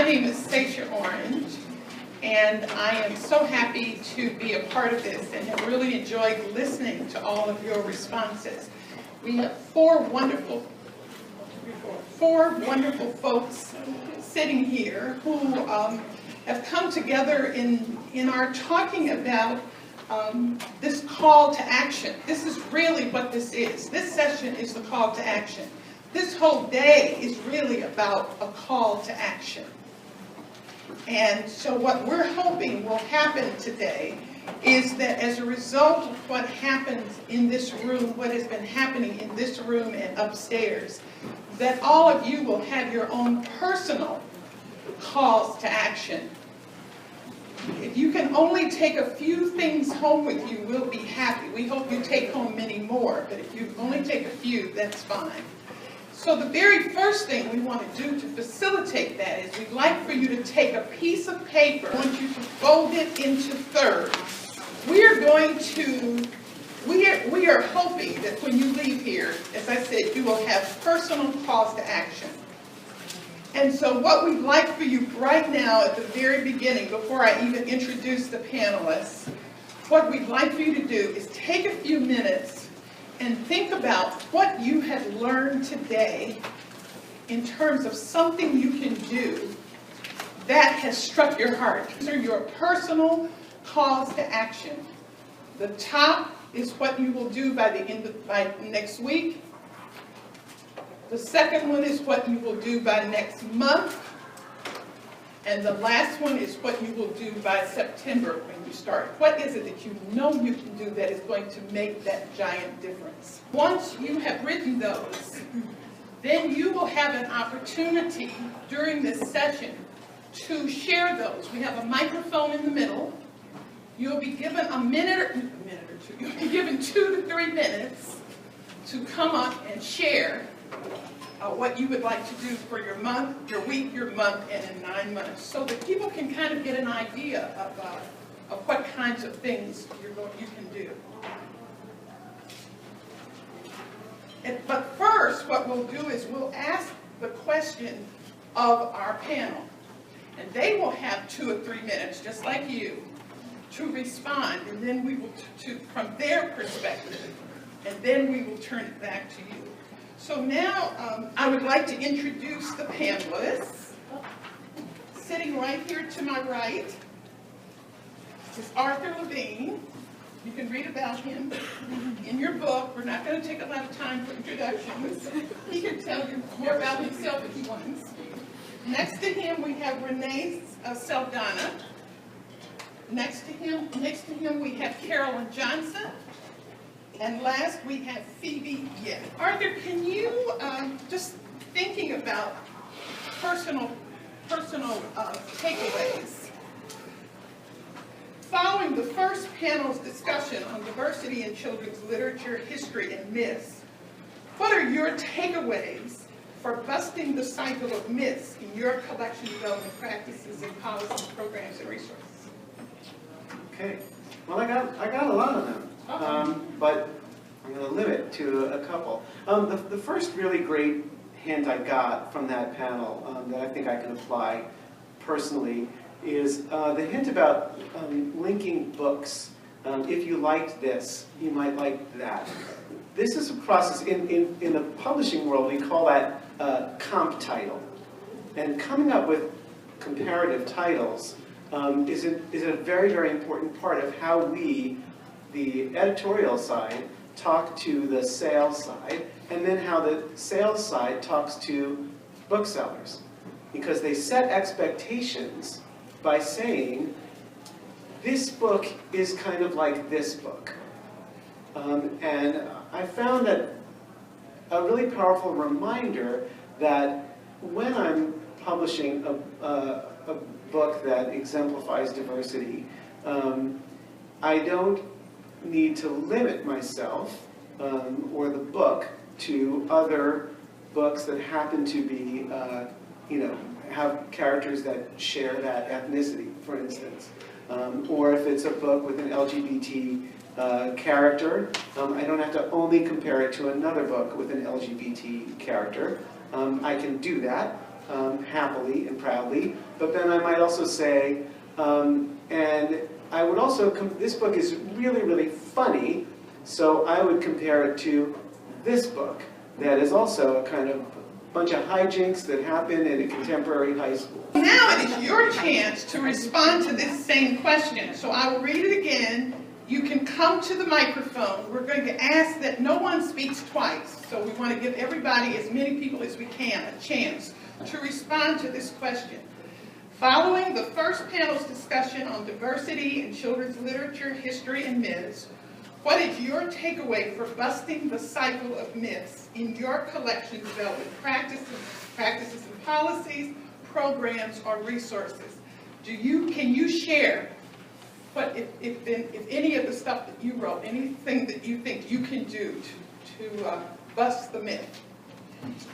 name is Satia Orange, and I am so happy to be a part of this and have really enjoyed listening to all of your responses. We have four wonderful folks sitting here who have come together in our talking about this call to action. This is really what this is. This session is the call to action. This whole day is really about a call to action. And so what we're hoping will happen today is that as a result of what happens in this room, what has been happening in this room and upstairs, that all of you will have your own personal calls to action. If you can only take a few things home with you, we'll be happy. We hope you take home many more, but if you only take a few, that's fine. So the very first thing we want to do to facilitate that is we'd like for you to take a piece of paper. I want you to fold it into thirds. We are hoping that when you leave here, as I said, you will have personal calls to action. And so what we'd like for you right now at the very beginning, before I even introduce the panelists, what we'd like for you to do is take a few minutes and think about what you have learned today in terms of something you can do that has struck your heart. These are your personal calls to action. The top is what you will do by next week. The second one is what you will do by next month. And the last one is what you will do by September when you start. What is it that you know you can do that is going to make that giant difference? Once you have written those, then you will have an opportunity during this session to share those. We have a microphone in the middle. You'll be given a minute or two. You'll be given 2 to 3 minutes to come up and share what you would like to do for your month, your week, your month, and in 9 months, so that people can kind of get an idea of what kinds of things you can do. But first, what we'll do is we'll ask the question of our panel, and they will have 2 or 3 minutes, just like you, to respond, and then we will, from their perspective, and then we will turn it back to you. So now I would like to introduce the panelists. Sitting right here to my right is Arthur Levine. You can read about him in your book. We're not going to take a lot of time for introductions. He can tell you more about himself if he wants. Next to him we have René Saldaña. Next to him we have Carolynn Johnson. And last, we have Phoebe. Yeah. Arthur, can you, just thinking about personal takeaways, following the first panel's discussion on diversity in children's literature, history, and myths, what are your takeaways for busting the cycle of myths in your collection development practices and policies, programs, and resources? Okay. Well, I got a lot of them. But I'm going to limit to a couple. The first really great hint I got from that panel that I think I can apply personally is the hint about linking books. If you liked this, you might like that. This is a process, in the publishing world, we call that comp title. And coming up with comparative titles is a very, very important part of how we, the editorial side, talk to the sales side, and then how the sales side talks to booksellers. Because they set expectations by saying, this book is kind of like this book. And I found that a really powerful reminder that when I'm publishing a book that exemplifies diversity, I don't need to limit myself or the book to other books that happen to be, have characters that share that ethnicity, for instance. Or if it's a book with an LGBT character, I don't have to only compare it to another book with an LGBT character. I can do that, happily and proudly, but then I might also say, and I would also, this book is really, really funny, so I would compare it to this book that is also a kind of bunch of hijinks that happen in a contemporary high school. Now it is your chance to respond to this same question. So I will read it again. You can come to the microphone. We're going to ask that no one speaks twice. So we want to give everybody, as many people as we can, a chance to respond to this question. Following the first panel's discussion on diversity in children's literature, history, and myths, what is your takeaway for busting the cycle of myths in your collection development practices and policies, programs, or resources? Can you share what, if any of the stuff that you wrote, anything that you think you can do to bust the myth?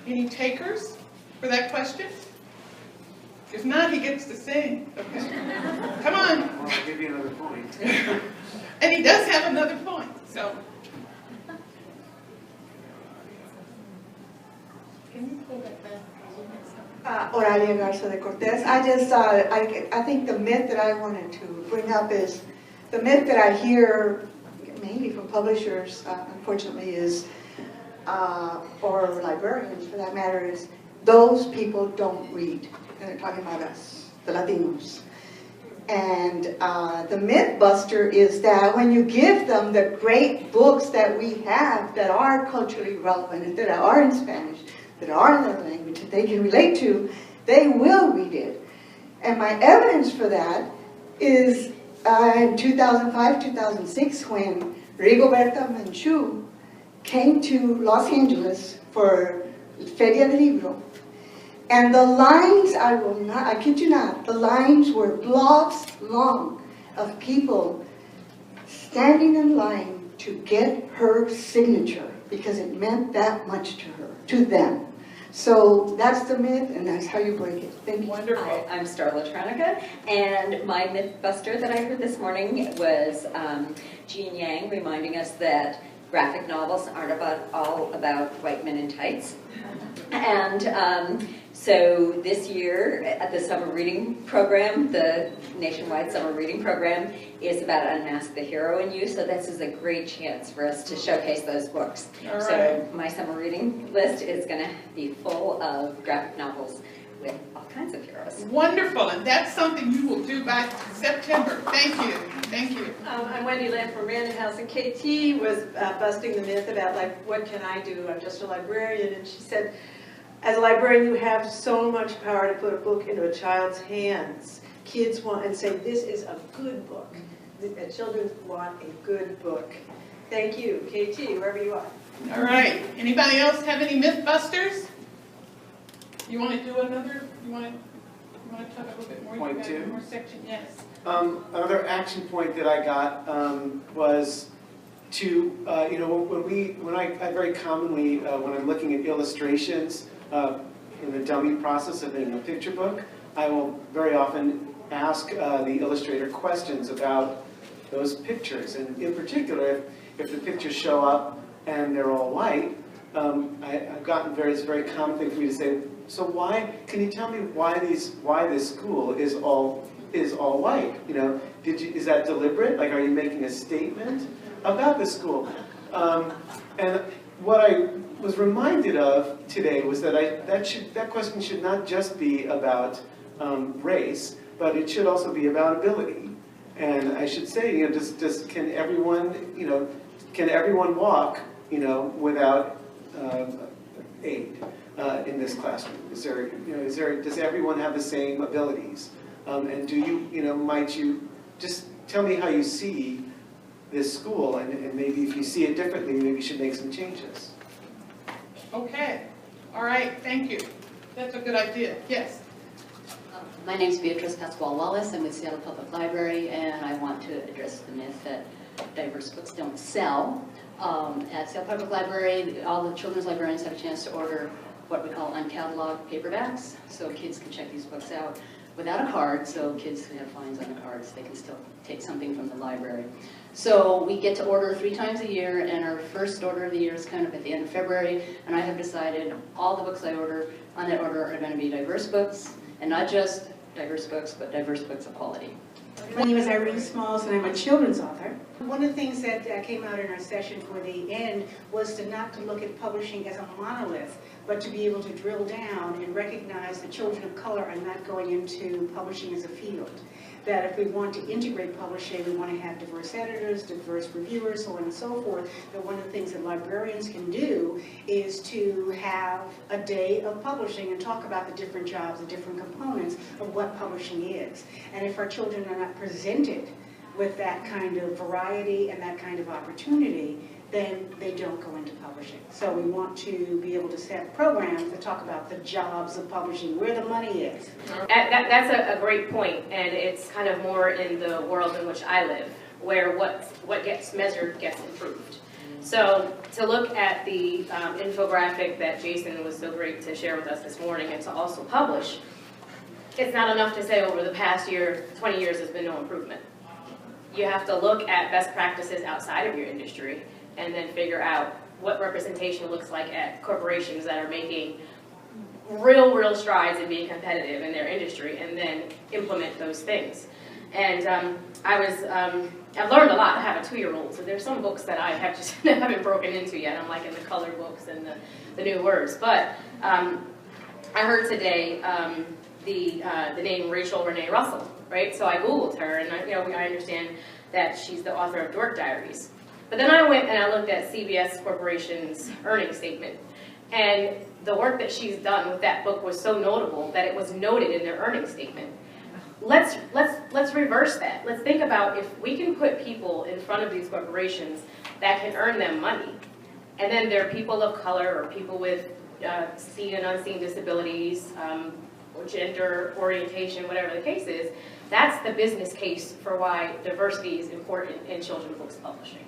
Any takers for that question? If not, he gets to sing. Okay. Come on. Well, I'll give you another point. And he does have another point, so. Can you pull that back? Oralia Garza de Cortez. I think the myth that I wanted to bring up is, the myth that I hear mainly from publishers, unfortunately, is, or librarians for that matter, is those people don't read. And they're talking about us, the Latinos. And the myth buster is that when you give them the great books that we have that are culturally relevant and that are in Spanish, that are in their language, that they can relate to, they will read it. And my evidence for that is in 2005, 2006, when Rigoberta Menchú came to Los Angeles for Feria del Libro. And the lines, I kid you not, the lines were blocks long of people standing in line to get her signature because it meant that much to her, to them. So that's the myth, and that's how you break it. Thank you. Wonderful. Hi, I'm Starla Tronica, and my myth buster that I heard this morning was Jean Yang reminding us that graphic novels aren't all about white men in tights. And so this year at the summer reading program, the nationwide summer reading program is about Unmask the Hero in You. So this is a great chance for us to showcase those books. All right. So my summer reading list is going to be full of graphic novels with all kinds of heroes. Wonderful, and that's something you will do by September. Thank you. Thank you. I'm Wendy Lamb from Random House, and KT was busting the myth about, like, what can I do? I'm just a librarian. And she said, as a librarian, you have so much power to put a book into a child's hands. Kids want and say, this is a good book. Children want a good book. Thank you, KT, wherever you are. All right. Anybody else have any myth busters? You want to do another? You want to talk a little bit more? Point you got two. one more section? Yes. Another action point that I got was to, when I very commonly, when I'm looking at illustrations in the dummy process of making a picture book, I will very often ask the illustrator questions about those pictures. And in particular, if the pictures show up and they're all white, I've gotten it's a very common thing for me to say, so can you tell me why this school is all white? You know, is that deliberate? Like, are you making a statement about the school? And what I was reminded of today was that that question should not just be about race, but it should also be about ability. And I should say, can everyone walk, without aid in this classroom? Does everyone have the same abilities? And do might you just tell me how you see this school, and maybe if you see it differently, maybe you should make some changes. Okay. All right. Thank you. That's a good idea. Yes. My name is Beatrice Pasquale-Wallace. I'm with Seattle Public Library, and I want to address the myth that diverse books don't sell. At Seattle Public Library, all the children's librarians have a chance to order what we call uncatalogued paperbacks, so kids can check these books out. without a card, so kids who have fines on the cards, they can still take something from the library. So we get to order 3 times a year, and our first order of the year is kind of at the end of February, and I have decided all the books I order on that order are going to be diverse books, and not just diverse books, but diverse books of quality. My name is Irene Smalls, and I'm a children's author. One of the things that came out in our session for the end was not to look at publishing as a monolith, but to be able to drill down and recognize that children of color are not going into publishing as a field. That if we want to integrate publishing, we want to have diverse editors, diverse reviewers, so on and so forth, that one of the things that librarians can do is to have a day of publishing and talk about the different jobs, the different components of what publishing is. And if our children are not presented with that kind of variety and that kind of opportunity, then they don't go into publishing. So we want to be able to set programs that talk about the jobs of publishing, where the money is. That's a great point, and it's kind of more in the world in which I live, where what gets measured gets improved. So to look at the infographic that Jason was so great to share with us this morning and to also publish, it's not enough to say over the past year, 20 years, there's been no improvement. You have to look at best practices outside of your industry and then figure out what representation looks like at corporations that are making real strides in being competitive in their industry, and then implement those things. And I've learned a lot. I have a 2-year-old, so there's some books that I have just haven't broken into yet. I'm like in the color books and the new words. But I heard today the name Rachel René Russell, right? So I Googled her, and I understand that she's the author of Dork Diaries. But then I went and I looked at CBS Corporation's earnings statement, and the work that she's done with that book was so notable that it was noted in their earnings statement. Let's reverse that. Let's think about if we can put people in front of these corporations that can earn them money, and then they're people of color or people with seen and unseen disabilities, or gender orientation, whatever the case is. That's the business case for why diversity is important in children's books publishing.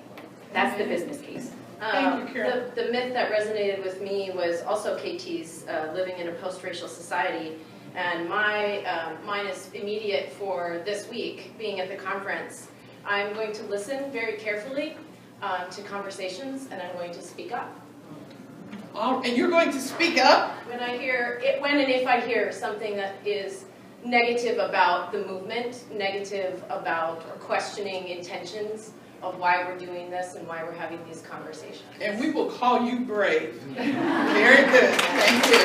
That's the business case. Thank you, Carol. The myth that resonated with me was also KT's living in a post-racial society, and mine is immediate for this week, being at the conference. I'm going to listen very carefully to conversations, and I'm going to speak up. And you're going to speak up? When and if I hear something that is negative about the movement, negative about or questioning intentions of why we're doing this and why we're having these conversations. And we will call you brave. Very good. Thank you.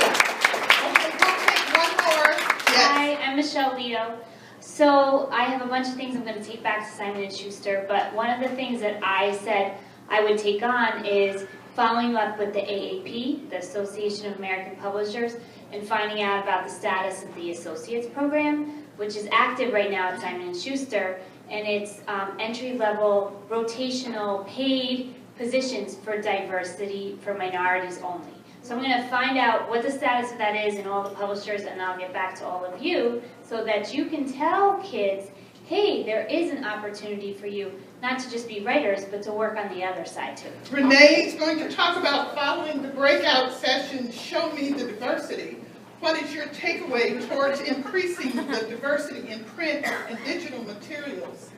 Okay, we'll take one more. Yes. Hi, I'm Michelle Leo. So I have a bunch of things I'm going to take back to Simon & Schuster, but one of the things that I said I would take on is following up with the AAP, the Association of American Publishers, and finding out about the status of the Associates Program, which is active right now at Simon & Schuster, and it's entry-level, rotational, paid positions for diversity for minorities only. So I'm going to find out what the status of that is in all the publishers, and I'll get back to all of you so that you can tell kids, hey, there is an opportunity for you, not to just be writers, but to work on the other side too. René is going to talk about following the breakout session, Show Me the Diversity. What is your takeaway towards increasing the diversity in print and digital materials?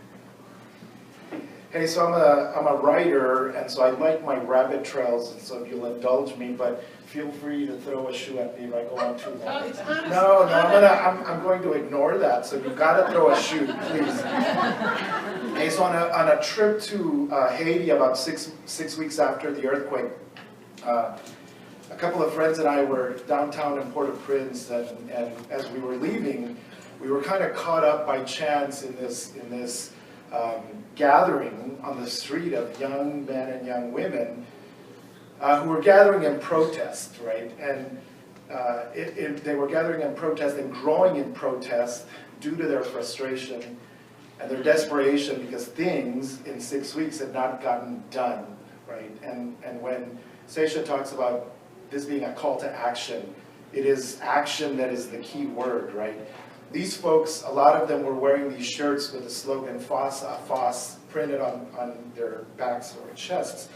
Hey, so I'm a writer, and so I like my rabbit trails, and so if you'll indulge me, but feel free to throw a shoe at me if I go on too long. It's honest. No, I'm going to ignore that, so you've got to throw a shoe, please. Hey, so on a trip to Haiti about six weeks after the earthquake, a couple of friends and I were downtown in Port-au-Prince, and as we were leaving, we were kind of caught up by chance in this gathering on the street of young men and young women who were gathering in protest, right? And they were gathering in protest and growing in protest due to their frustration and their desperation because things in 6 weeks had not gotten done, right? And when Satia talks about this being a call to action, it is action that is the key word, right? These folks, a lot of them were wearing these shirts with the slogan FOSS printed on their backs or chests.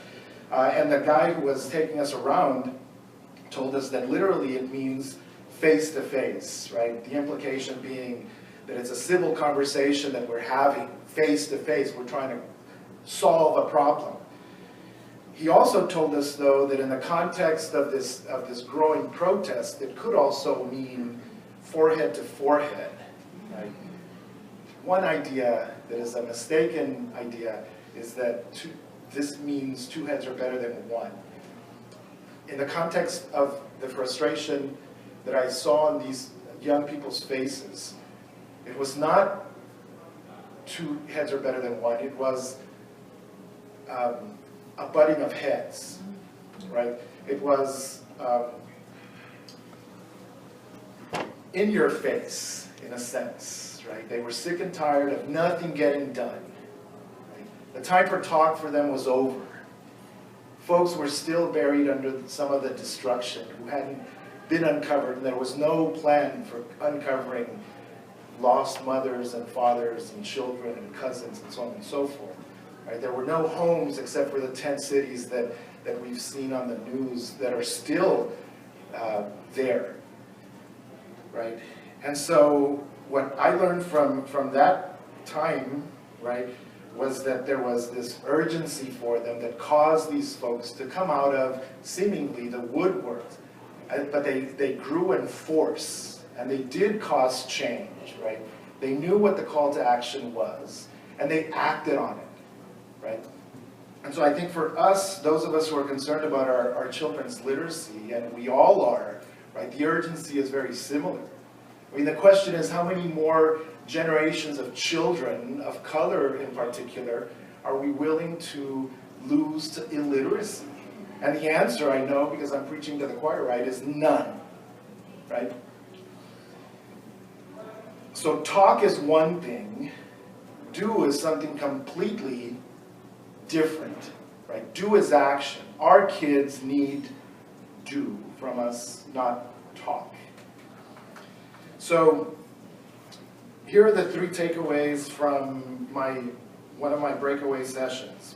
And the guy who was taking us around told us that literally it means face-to-face, right? The implication being that it's a civil conversation that we're having face-to-face. We're trying to solve a problem. He also told us, though, that in the context of this growing protest, it could also mean forehead to forehead, right? One idea that is a mistaken idea is that this means two heads are better than one. In the context of the frustration that I saw in these young people's faces, it was not two heads are better than one, it was a butting of heads, right? It was in your face, in a sense, right? They were sick and tired of nothing getting done. Right? The time for talk for them was over. Folks were still buried under some of the destruction who hadn't been uncovered, and there was no plan for uncovering lost mothers and fathers and children and cousins and so on and so forth. Right? There were no homes except for the 10 cities that we've seen on the news that are still there. Right? And so what I learned from that time, right, was that there was this urgency for them that caused these folks to come out of seemingly the woodwork. But they grew in force, and they did cause change, right? They knew what the call to action was, and they acted on it, right? And so I think for us, those of us who are concerned about our children's literacy, and we all are, right, the urgency is very similar. I mean, the question is, how many more generations of children, of color in particular, are we willing to lose to illiteracy? And the answer, I know, because I'm preaching to the choir, right, is none, right? So talk is one thing, do is something completely different, right? Do is action. Our kids need do from us, not talk. So here are the 3 takeaways from one of my breakaway sessions.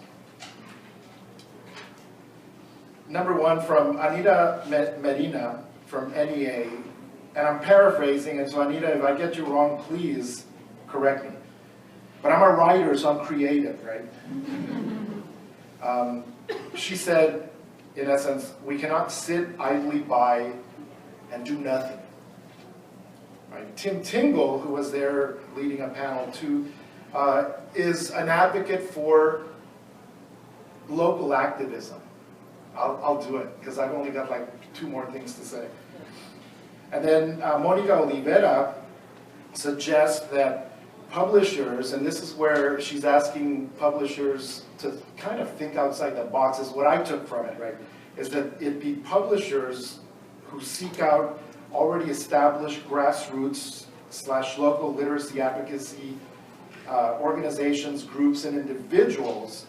Number 1 from Anita Medina from NEA, and I'm paraphrasing, and so Anita, if I get you wrong, please correct me. But I'm a writer, so I'm creative, right? She said, in essence, we cannot sit idly by and do nothing. Right? Tim Tingle, who was there leading a panel too, is an advocate for local activism. I'll do it, because I've only got like 2 more things to say. And then Monica Olivera suggests that publishers, and this is where she's asking publishers to kind of think outside the box, is what I took from it, right? Is that it be publishers who seek out already established grassroots / local literacy advocacy organizations, groups, and individuals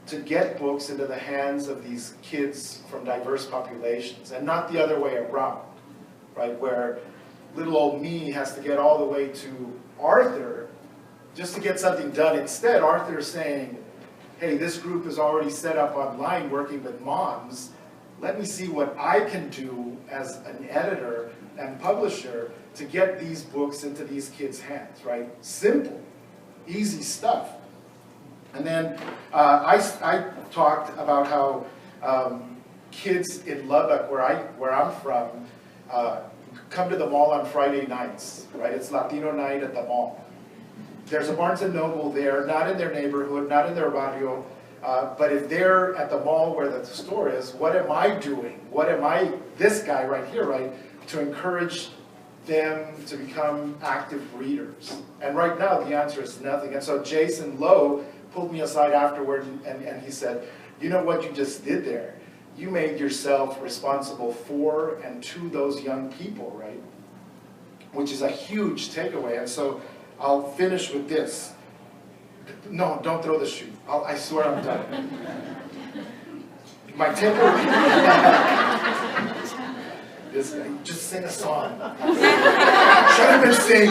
to get books into the hands of these kids from diverse populations, and not the other way around, right? Where little old me has to get all the way to Arthur just to get something done. Instead, Arthur's saying, hey, this group is already set up online working with moms. Let me see what I can do as an editor and publisher to get these books into these kids' hands, right? Simple, easy stuff. And then I talked about how kids in Lubbock, where I'm from, come to the mall on Friday nights, right? It's Latino night at the mall. There's a Barnes & Noble there, not in their neighborhood, not in their barrio, but if they're at the mall where the store is, what am I doing? What am I, this guy right here, right, to encourage them to become active readers? And right now, the answer is nothing. And so Jason Lowe pulled me aside afterward, and he said, you know what you just did there? You made yourself responsible for and to those young people, right? Which is a huge takeaway. And so I'll finish with this. No, don't throw the shoe. I swear I'm done. My takeaway. This guy, just sing a song. Shut up and sing.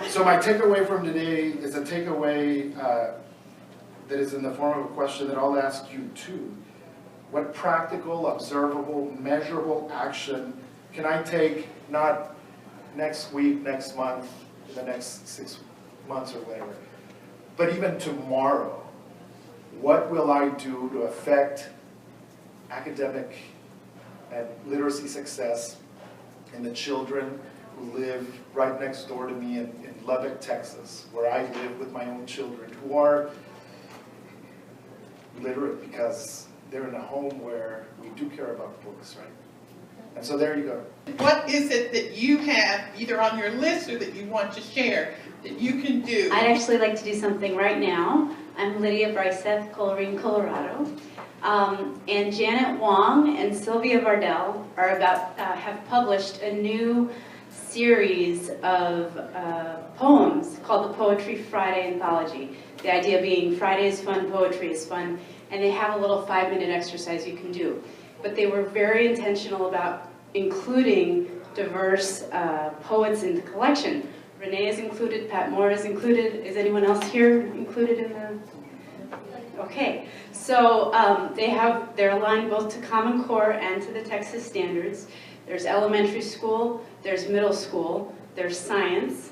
So my takeaway from today is a takeaway that is in the form of a question that I'll ask you too. What practical, observable, measurable action can I take, not next week, next month, in the next 6 months or whatever, but even tomorrow, what will I do to affect academic and literacy success in the children who live right next door to me in Lubbock, Texas, where I live with my own children, who are literate because they're in a home where we do care about books, right? And so there you go. What is it that you have either on your list or that you want to share that you can do? I'd actually like to do something right now. I'm Lydia Bryseth, Coleraine, Colorado. And Janet Wong and Sylvia Vardell are have published a new series of poems called the Poetry Friday Anthology. The idea being Friday is fun, poetry is fun, and they have a little 5-minute exercise you can do. But they were very intentional about including diverse poets in the collection. René is included, Pat Moore is included. Is anyone else here included in the? Okay, so they're aligned both to Common Core and to the Texas standards. There's elementary school, there's middle school, there's science,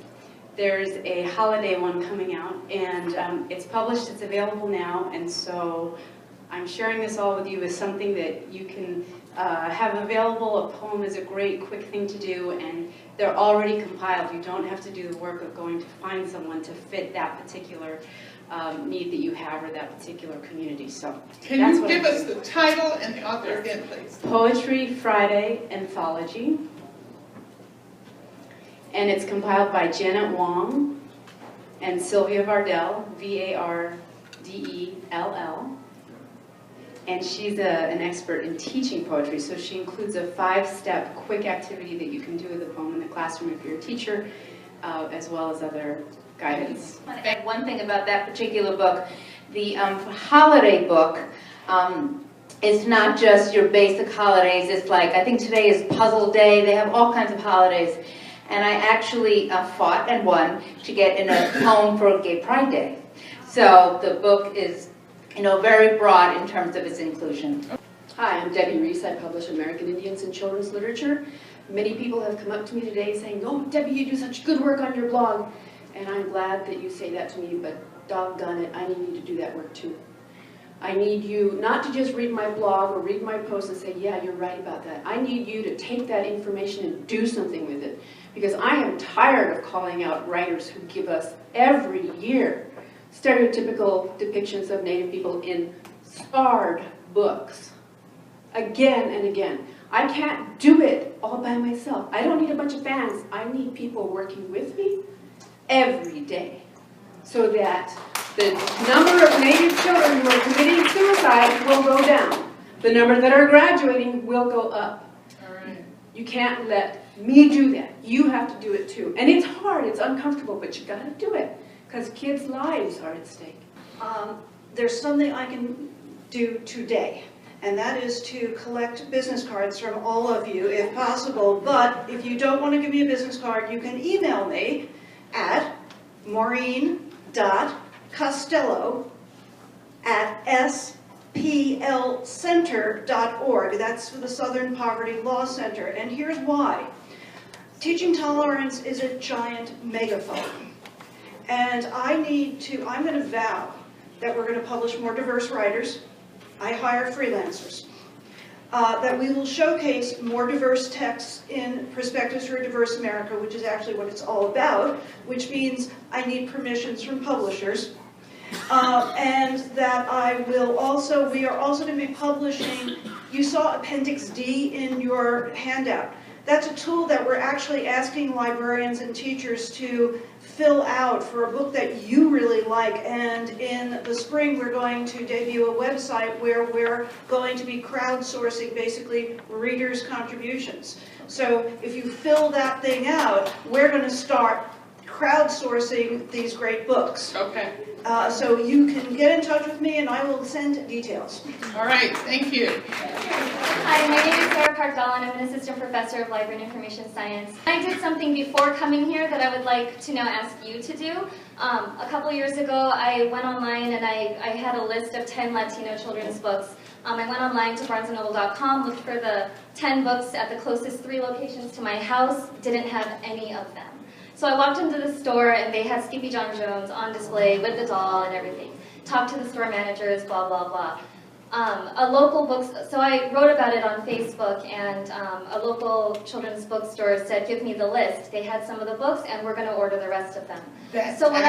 there's a holiday one coming out, and it's published, it's available now, and so I'm sharing this all with you as something that you can have available. A poem is a great, quick thing to do, and they're already compiled. You don't have to do the work of going to find someone to fit that particular need that you have or that particular community. So can you give us the title and the author again, please? Poetry Friday Anthology. And it's compiled by Janet Wong and Sylvia Vardell, Vardell. And she's an expert in teaching poetry, so she includes a 5-step quick activity that you can do with a poem in the classroom if you're a teacher, as well as other guidance. I want to add one thing about that particular book. The holiday book is not just your basic holidays. It's like, I think today is Puzzle Day. They have all kinds of holidays. And I actually fought and won to get in a poem for Gay Pride Day. So the book is, very broad in terms of its inclusion. Hi, I'm Debbie Reese. I publish American Indians in Children's Literature. Many people have come up to me today saying, "Oh, Debbie, you do such good work on your blog." And I'm glad that you say that to me, but doggone it, I need you to do that work too. I need you not to just read my blog or read my post and say, "Yeah, you're right about that." I need you to take that information and do something with it. Because I am tired of calling out writers who give us every year stereotypical depictions of Native people in starred books. Again and again. I can't do it all by myself. I don't need a bunch of fans. I need people working with me every day so that the number of Native children who are committing suicide will go down. The number that are graduating will go up. All right. You can't let me do that. You have to do it too. And it's hard, it's uncomfortable, but you gotta do it because kids' lives are at stake. There's something I can do today, and that is to collect business cards from all of you if possible. But if you don't want to give me a business card, you can email me at maureen.costello@splcenter.org. That's for the Southern Poverty Law Center. And here's why. Teaching tolerance is a giant megaphone. And I'm going to vow that we're going to publish more diverse writers. I hire freelancers. That we will showcase more diverse texts in Perspectives for a Diverse America, which is actually what it's all about, which means I need permissions from publishers. And that we are also going to be publishing, you saw Appendix D in your handout. That's a tool that we're actually asking librarians and teachers to fill out for a book that you really like. And in the spring, we're going to debut a website where we're going to be crowdsourcing basically readers' contributions. So if you fill that thing out, we're going to start crowdsourcing these great books. Okay. So you can get in touch with me and I will send details. All right, thank you. Hi, my name is Sarah Parkdall and I'm an assistant professor of library and information science. I did something before coming here that I would like to now ask you to do. A couple years ago, I went online and I had a list of 10 Latino children's books I went online to barnesandnoble.com, looked for the 10 books at the closest 3 locations to my house, didn't have any of them. So I walked into the store and they had Skippy John Jones on display with the doll and everything. Talked to the store managers, blah, blah, blah. A local so I wrote about it on Facebook, and a local children's bookstore said, give me the list. They had some of the books, and we're going to order the rest of them. So what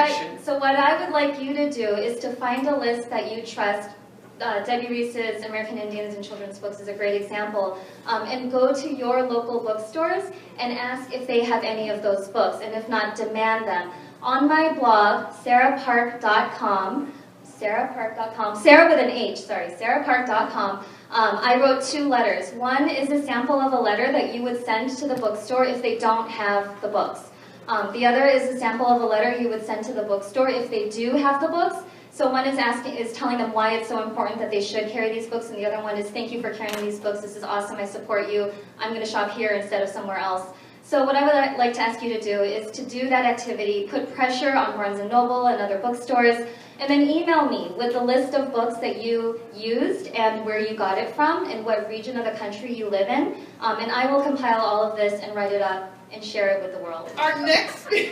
I would like you to do is to find a list that you trust. Debbie Reese's American Indians and Children's Books is a great example. And go to your local bookstores and ask if they have any of those books, and if not, demand them. On my blog, sarahpark.com, Sarah with an H, sorry, sarahpark.com, I wrote 2 letters. One is a sample of a letter that you would send to the bookstore if they don't have the books. The other is a sample of a letter you would send to the bookstore if they do have the books. So one is telling them why it's so important that they should carry these books, and the other one is thank you for carrying these books. This is awesome. I support you. I'm going to shop here instead of somewhere else. So what I would like to ask you to do is to do that activity, put pressure on Barnes & Noble and other bookstores, and then email me with the list of books that you used and where you got it from and what region of the country you live in. And I will compile all of this and write it up and share it with the world. Our next speaker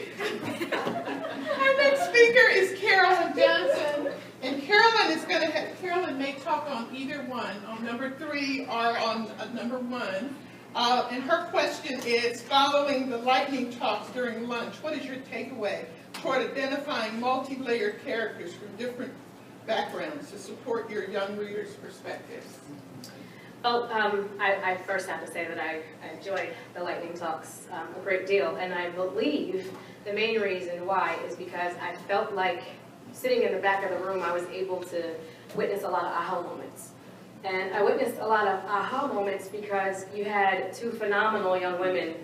is Carolyn Johnson. And Carolyn may talk on either one, on number 3 or on number 1. And her question is, following the lightning talks during lunch, what is your takeaway toward identifying multi-layered characters from different backgrounds to support your young readers' perspectives? Well, I first have to say that I enjoyed the lightning talks a great deal, and I believe the main reason why is because I felt like sitting in the back of the room, I was able to witness a lot of aha moments. And I witnessed a lot of aha moments because you had 2 phenomenal young women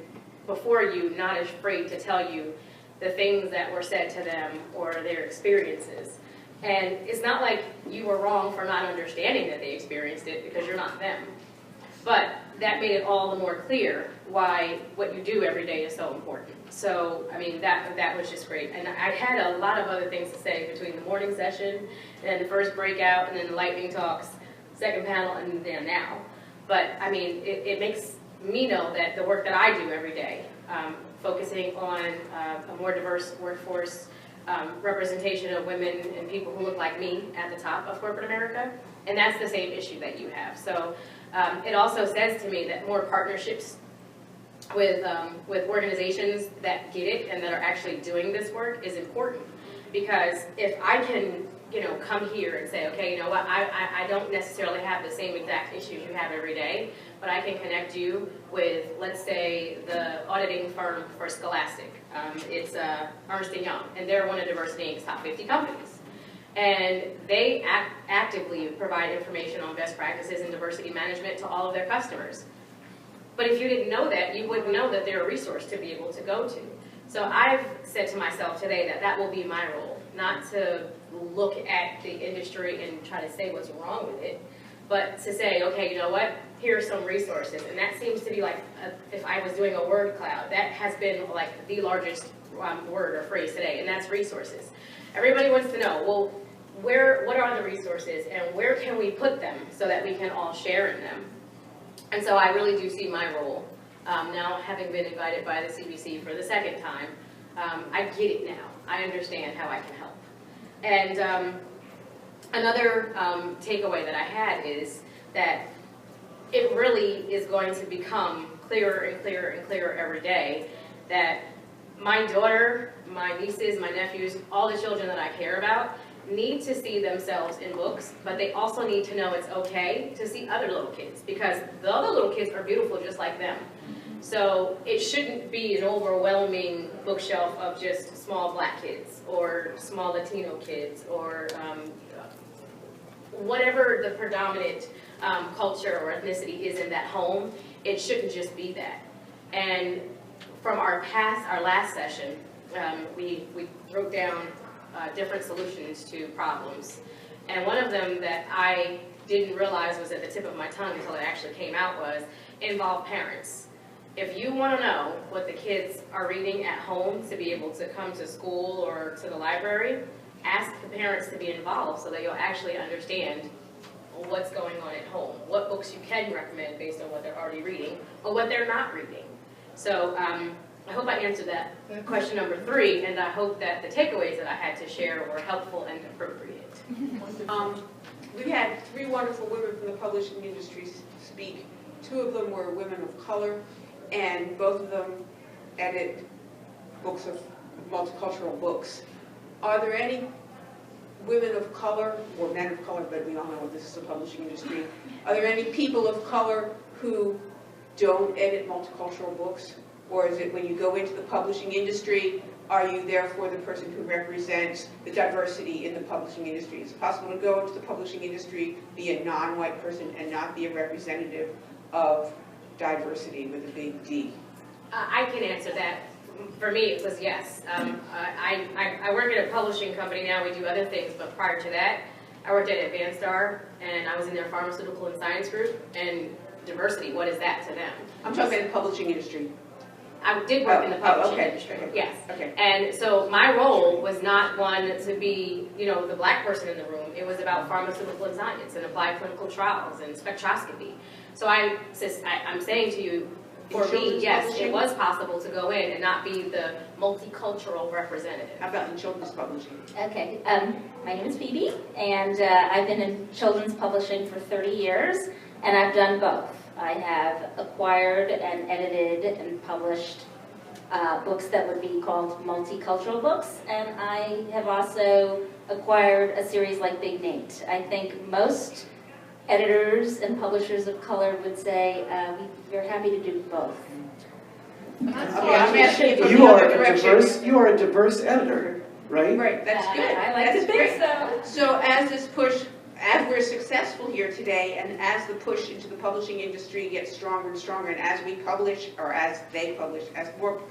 before you, not afraid to tell you the things that were said to them or their experiences. And it's not like you were wrong for not understanding that they experienced it, because you're not them. But that made it all the more clear why what you do every day is so important. So, I mean, that was just great. And I had a lot of other things to say between the morning session and then the first breakout and then the lightning talks, second panel, and then now. But, I mean, it makes me know that the work that I do every day, focusing on a more diverse workforce, representation of women and people who look like me at the top of corporate America, and that's the same issue that you have. So it also says to me that more partnerships with organizations that get it and that are actually doing this work is important, because if I can come here and say, okay, you know what, I don't necessarily have the same exact issues you have every day, but I can connect you with, let's say, the auditing firm for Scholastic. It's Ernst & Young, and they're one of DiversityInc's top 50 companies. And they actively provide information on best practices in diversity management to all of their customers. But if you didn't know that, you wouldn't know that they're a resource to be able to go to. So I've said to myself today that that will be my role, not to look at the industry and try to say what's wrong with it, but to say, okay, you know what, here are some resources. And that seems to be like, if I was doing a word cloud, that has been like the largest word or phrase today, and that's resources. Everybody wants to know, well, what are the resources and where can we put them so that we can all share in them? And so I really do see my role, now having been invited by the CBC for the second time, I get it now. I understand how I can help. And another takeaway that I had is that it really is going to become clearer and clearer and clearer every day that my daughter, my nieces, my nephews, all the children that I care about need to see themselves in books, but they also need to know it's okay to see other little kids, because the other little kids are beautiful just like them. So it shouldn't be an overwhelming bookshelf of just small black kids or small Latino kids or whatever the predominant culture or ethnicity is in that home. It shouldn't just be that. And from our last session, we wrote down different solutions to problems. And one of them that I didn't realize was at the tip of my tongue until it actually came out was involve parents. If you want to know what the kids are reading at home to be able to come to school or to the library, ask the parents to be involved so that you'll actually understand what's going on at home, what books you can recommend based on what they're already reading, or what they're not reading. So I hope I answered that question number 3, and I hope that the takeaways that I had to share were helpful and appropriate. We had 3 wonderful women from the publishing industry speak. 2 of them were women of color, and both of them edit books of multicultural books. Are there any women of color, or men of color, but we all know this is a publishing industry, are there any people of color who don't edit multicultural books? Or is it when you go into the publishing industry, are you therefore the person who represents the diversity in the publishing industry? Is it possible to go into the publishing industry, be a non-white person, and not be a representative of diversity with a big D? I can answer that. For me, it was yes. I work at a publishing company now. We do other things, but prior to that, I worked at Advanstar, and I was in their pharmaceutical and science group. And diversity, what is that to them? I'm talking about the publishing industry. I did work in the publishing industry, yes. Okay. And so my role was not one to be, you know, the black person in the room. It was about pharmaceutical and science and applied clinical trials and spectroscopy. So I'm saying to you, for me, yes, it was possible to go in and not be the multicultural representative. How about in children's publishing? Okay, my name is Phoebe, and I've been in children's publishing for 30 years, and I've done both. I have acquired and edited and published books that would be called multicultural books, and I have also acquired a series like Big Nate. I think most editors and publishers of color would say we're happy to do both. You are a diverse editor, right? Right, that's good. I like to think so. So as this push, as we're successful here today, and as the push into the publishing industry gets stronger and stronger, and as we publish, or as they publish, as more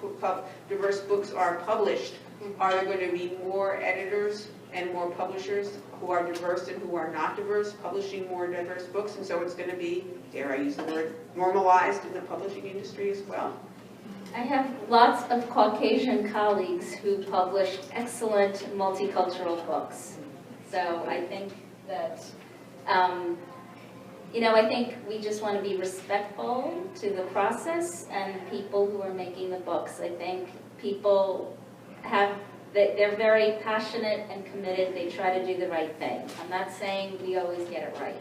diverse books are published, are there going to be more editors and more publishers who are diverse and who are not diverse, publishing more diverse books, and so it's going to be, dare I use the word, normalized in the publishing industry as well? I have lots of Caucasian colleagues who publish excellent multicultural books. So I think that, I think we just want to be respectful to the process and people who are making the books. I think people they're very passionate and committed. They try to do the right thing. I'm not saying we always get it right.